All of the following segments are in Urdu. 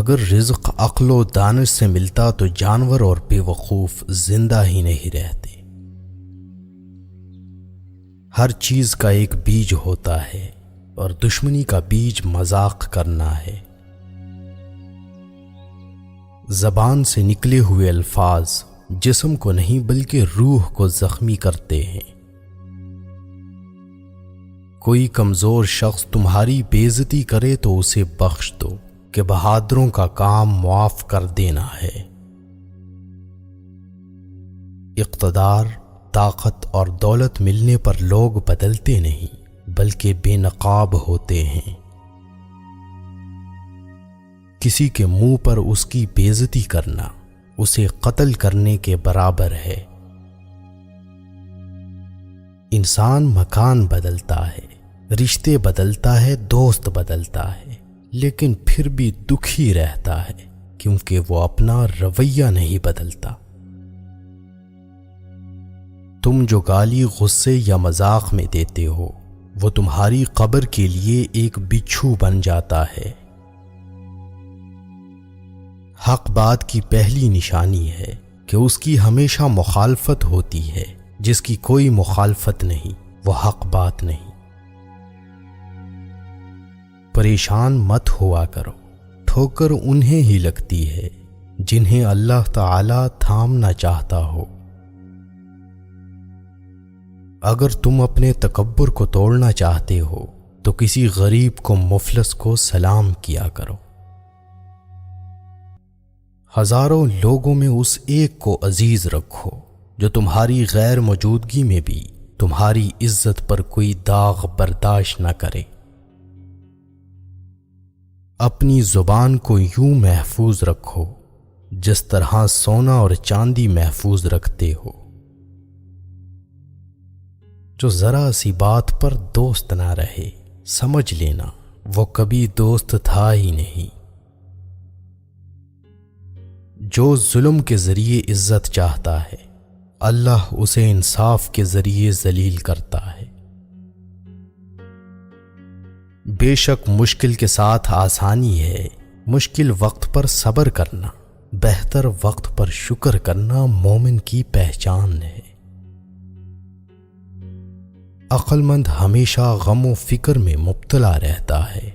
اگر رزق عقل و دانش سے ملتا تو جانور اور بے وقوف زندہ ہی نہیں رہتے۔ ہر چیز کا ایک بیج ہوتا ہے اور دشمنی کا بیج مذاق کرنا ہے۔ زبان سے نکلے ہوئے الفاظ جسم کو نہیں بلکہ روح کو زخمی کرتے ہیں۔ کوئی کمزور شخص تمہاری بے عزتی کرے تو اسے بخش دو کہ بہادروں کا کام معاف کر دینا ہے۔ اقتدار، طاقت اور دولت ملنے پر لوگ بدلتے نہیں بلکہ بے نقاب ہوتے ہیں۔ کسی کے منہ پر اس کی بے عزتی کرنا اسے قتل کرنے کے برابر ہے۔ انسان مکان بدلتا ہے، رشتے بدلتا ہے، دوست بدلتا ہے، لیکن پھر بھی دکھی رہتا ہے کیونکہ وہ اپنا رویہ نہیں بدلتا۔ تم جو گالی غصے یا مذاق میں دیتے ہو وہ تمہاری قبر کے لیے ایک بچھو بن جاتا ہے۔ حق بات کی پہلی نشانی ہے کہ اس کی ہمیشہ مخالفت ہوتی ہے، جس کی کوئی مخالفت نہیں وہ حق بات نہیں۔ پریشان مت ہوا کرو، ٹھوکر انہیں ہی لگتی ہے جنہیں اللہ تعالی تھامنا چاہتا ہو۔ اگر تم اپنے تکبر کو توڑنا چاہتے ہو تو کسی غریب کو مفلس کو سلام کیا کرو۔ ہزاروں لوگوں میں اس ایک کو عزیز رکھو جو تمہاری غیر موجودگی میں بھی تمہاری عزت پر کوئی داغ برداشت نہ کرے۔ اپنی زبان کو یوں محفوظ رکھو جس طرح سونا اور چاندی محفوظ رکھتے ہو۔ جو ذرا سی بات پر دوست نہ رہے سمجھ لینا وہ کبھی دوست تھا ہی نہیں۔ جو ظلم کے ذریعے عزت چاہتا ہے اللہ اسے انصاف کے ذریعے ذلیل کرتا ہے۔ بے شک مشکل کے ساتھ آسانی ہے، مشکل وقت پر صبر کرنا، بہتر وقت پر شکر کرنا مومن کی پہچان ہے۔ عقل مند ہمیشہ غم و فکر میں مبتلا رہتا ہے۔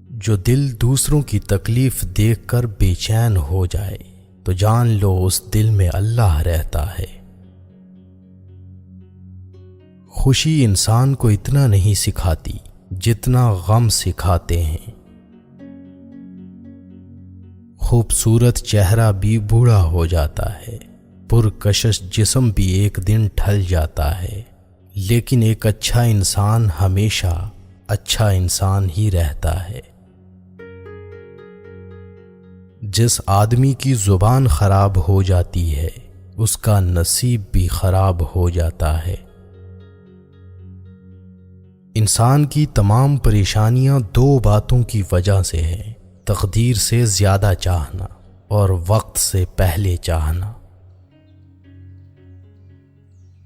جو دل دوسروں کی تکلیف دیکھ کر بے چین ہو جائے تو جان لو اس دل میں اللہ رہتا ہے۔ خوشی انسان کو اتنا نہیں سکھاتی جتنا غم سکھاتے ہیں۔ خوبصورت چہرہ بھی بوڑھا ہو جاتا ہے، پرکشش جسم بھی ایک دن ڈھل جاتا ہے، لیکن ایک اچھا انسان ہمیشہ اچھا انسان ہی رہتا ہے۔ جس آدمی کی زبان خراب ہو جاتی ہے اس کا نصیب بھی خراب ہو جاتا ہے۔ انسان کی تمام پریشانیاں دو باتوں کی وجہ سے ہیں، تقدیر سے زیادہ چاہنا اور وقت سے پہلے چاہنا۔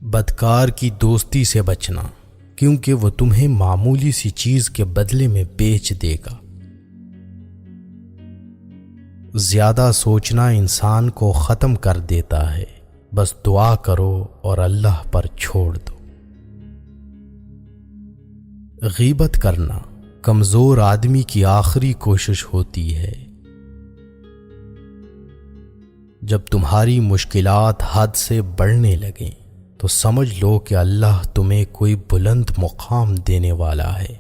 بدکار کی دوستی سے بچنا کیونکہ وہ تمہیں معمولی سی چیز کے بدلے میں بیچ دے گا۔ زیادہ سوچنا انسان کو ختم کر دیتا ہے، بس دعا کرو اور اللہ پر چھوڑ دو۔ غیبت کرنا کمزور آدمی کی آخری کوشش ہوتی ہے۔ جب تمہاری مشکلات حد سے بڑھنے لگیں تو سمجھ لو کہ اللہ تمہیں کوئی بلند مقام دینے والا ہے۔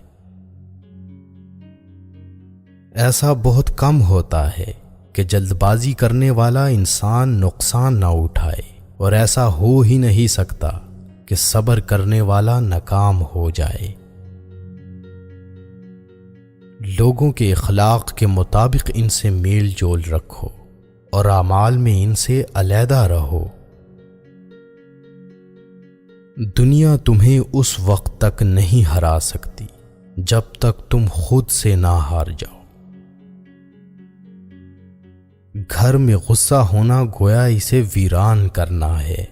ایسا بہت کم ہوتا ہے کہ جلد بازی کرنے والا انسان نقصان نہ اٹھائے، اور ایسا ہو ہی نہیں سکتا کہ صبر کرنے والا ناکام ہو جائے۔ لوگوں کے اخلاق کے مطابق ان سے میل جول رکھو اور اعمال میں ان سے علیحدہ رہو۔ دنیا تمہیں اس وقت تک نہیں ہرا سکتی جب تک تم خود سے نہ ہار جاؤ۔ گھر میں غصہ ہونا گویا اسے ویران کرنا ہے۔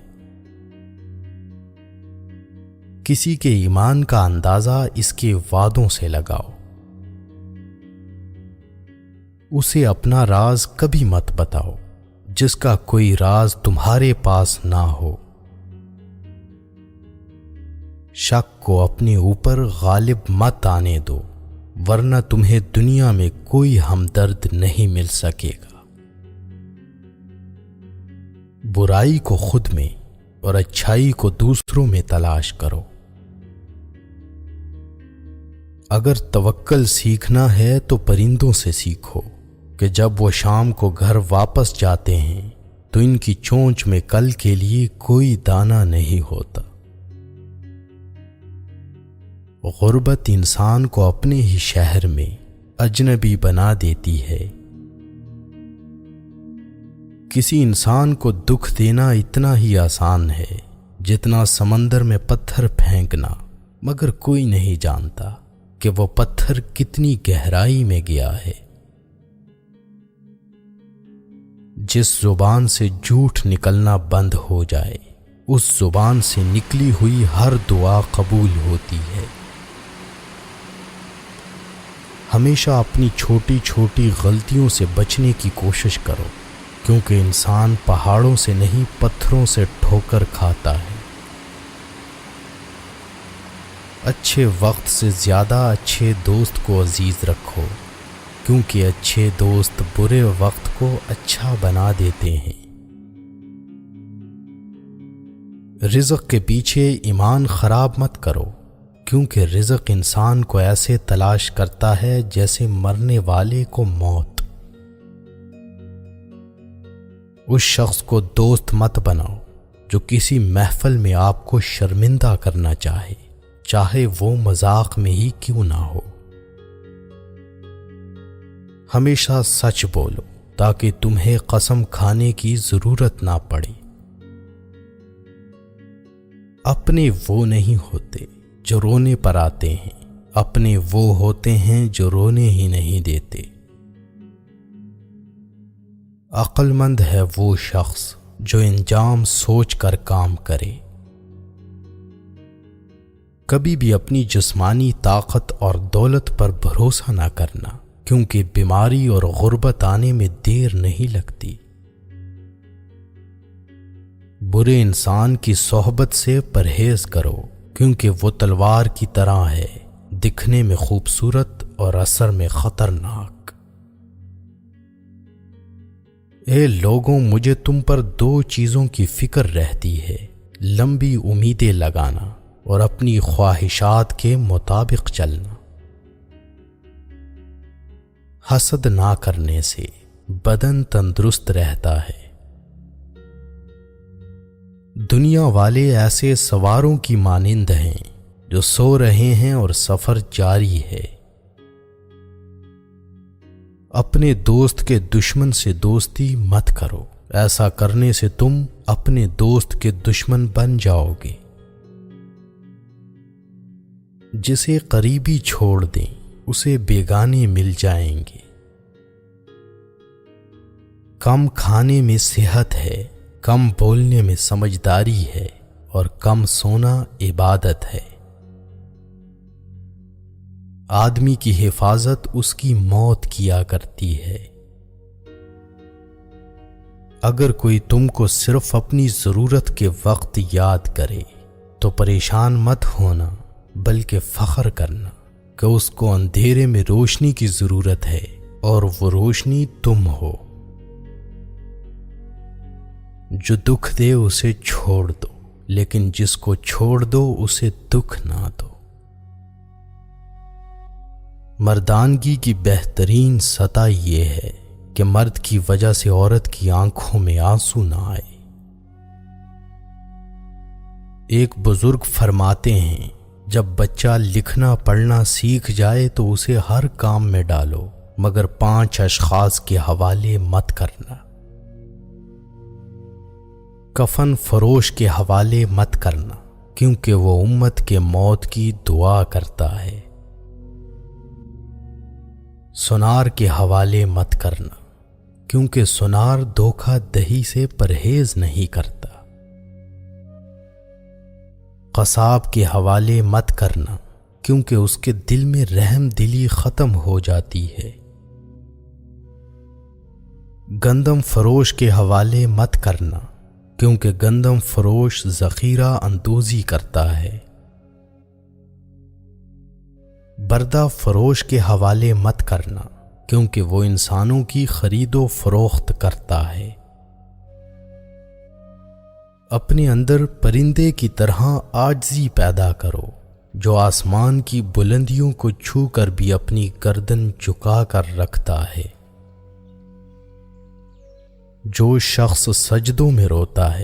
کسی کے ایمان کا اندازہ اس کے وعدوں سے لگاؤ۔ اسے اپنا راز کبھی مت بتاؤ جس کا کوئی راز تمہارے پاس نہ ہو۔ شک کو اپنے اوپر غالب مت آنے دو، ورنہ تمہیں دنیا میں کوئی ہمدرد نہیں مل سکے گا۔ برائی کو خود میں اور اچھائی کو دوسروں میں تلاش کرو۔ اگر توکل سیکھنا ہے تو پرندوں سے سیکھو کہ جب وہ شام کو گھر واپس جاتے ہیں تو ان کی چونچ میں کل کے لیے کوئی دانہ نہیں ہوتا۔ غربت انسان کو اپنے ہی شہر میں اجنبی بنا دیتی ہے۔ کسی انسان کو دکھ دینا اتنا ہی آسان ہے جتنا سمندر میں پتھر پھینکنا، مگر کوئی نہیں جانتا کہ وہ پتھر کتنی گہرائی میں گیا ہے۔ جس زبان سے جھوٹ نکلنا بند ہو جائے، اس زبان سے نکلی ہوئی ہر دعا قبول ہوتی ہے۔ ہمیشہ اپنی چھوٹی چھوٹی غلطیوں سے بچنے کی کوشش کرو، کیونکہ انسان پہاڑوں سے نہیں پتھروں سے ٹھوکر کھاتا ہے۔ اچھے وقت سے زیادہ اچھے دوست کو عزیز رکھو، کیونکہ اچھے دوست برے وقت کو اچھا بنا دیتے ہیں۔ رزق کے پیچھے ایمان خراب مت کرو، کیونکہ رزق انسان کو ایسے تلاش کرتا ہے جیسے مرنے والے کو موت۔ اس شخص کو دوست مت بناؤ جو کسی محفل میں آپ کو شرمندہ کرنا چاہے وہ مذاق میں ہی کیوں نہ ہو۔ ہمیشہ سچ بولو تاکہ تمہیں قسم کھانے کی ضرورت نہ پڑے۔ اپنے وہ نہیں ہوتے جو رونے پر آتے ہیں، اپنے وہ ہوتے ہیں جو رونے ہی نہیں دیتے۔ عقل مند ہے وہ شخص جو انجام سوچ کر کام کرے۔ کبھی بھی اپنی جسمانی طاقت اور دولت پر بھروسہ نہ کرنا، کیونکہ بیماری اور غربت آنے میں دیر نہیں لگتی۔ برے انسان کی صحبت سے پرہیز کرو، کیونکہ وہ تلوار کی طرح ہے، دکھنے میں خوبصورت اور اثر میں خطرناک۔ اے لوگوں، مجھے تم پر دو چیزوں کی فکر رہتی ہے، لمبی امیدیں لگانا اور اپنی خواہشات کے مطابق چلنا۔ حسد نہ کرنے سے بدن تندرست رہتا ہے۔ دنیا والے ایسے سواروں کی مانند ہیں جو سو رہے ہیں اور سفر جاری ہے۔ اپنے دوست کے دشمن سے دوستی مت کرو، ایسا کرنے سے تم اپنے دوست کے دشمن بن جاؤ گے۔ جسے قریبی چھوڑ دیں اسے بیگانے مل جائیں گے۔ کم کھانے میں صحت ہے، کم بولنے میں سمجھداری ہے، اور کم سونا عبادت ہے۔ آدمی کی حفاظت اس کی موت کیا کرتی ہے۔ اگر کوئی تم کو صرف اپنی ضرورت کے وقت یاد کرے تو پریشان مت ہونا، بلکہ فخر کرنا کہ اس کو اندھیرے میں روشنی کی ضرورت ہے اور وہ روشنی تم ہو۔ جو دکھ دے اسے چھوڑ دو، لیکن جس کو چھوڑ دو اسے دکھ نہ دو۔ مردانگی کی بہترین سطح یہ ہے کہ مرد کی وجہ سے عورت کی آنکھوں میں آنسو نہ آئے۔ ایک بزرگ فرماتے ہیں، جب بچہ لکھنا پڑھنا سیکھ جائے تو اسے ہر کام میں ڈالو، مگر 5 اشخاص کے حوالے مت کرنا۔ کفن فروش کے حوالے مت کرنا، کیونکہ وہ امت کے موت کی دعا کرتا ہے۔ سونار کے حوالے مت کرنا، کیونکہ سونار دھوکہ دہی سے پرہیز نہیں کرتا۔ قصاب کے حوالے مت کرنا، کیونکہ اس کے دل میں رحم دلی ختم ہو جاتی ہے۔ گندم فروش کے حوالے مت کرنا، کیونکہ گندم فروش ذخیرہ اندوزی کرتا ہے۔ بردہ فروش کے حوالے مت کرنا، کیونکہ وہ انسانوں کی خرید و فروخت کرتا ہے۔ اپنے اندر پرندے کی طرح عاجزی پیدا کرو، جو آسمان کی بلندیوں کو چھو کر بھی اپنی گردن جھکا کر رکھتا ہے۔ جو شخص سجدوں میں روتا ہے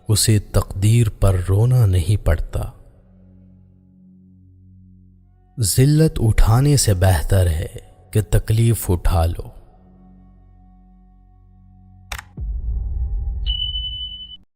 اسے تقدیر پر رونا نہیں پڑتا۔ ذلت اٹھانے سے بہتر ہے کہ تکلیف اٹھا لو۔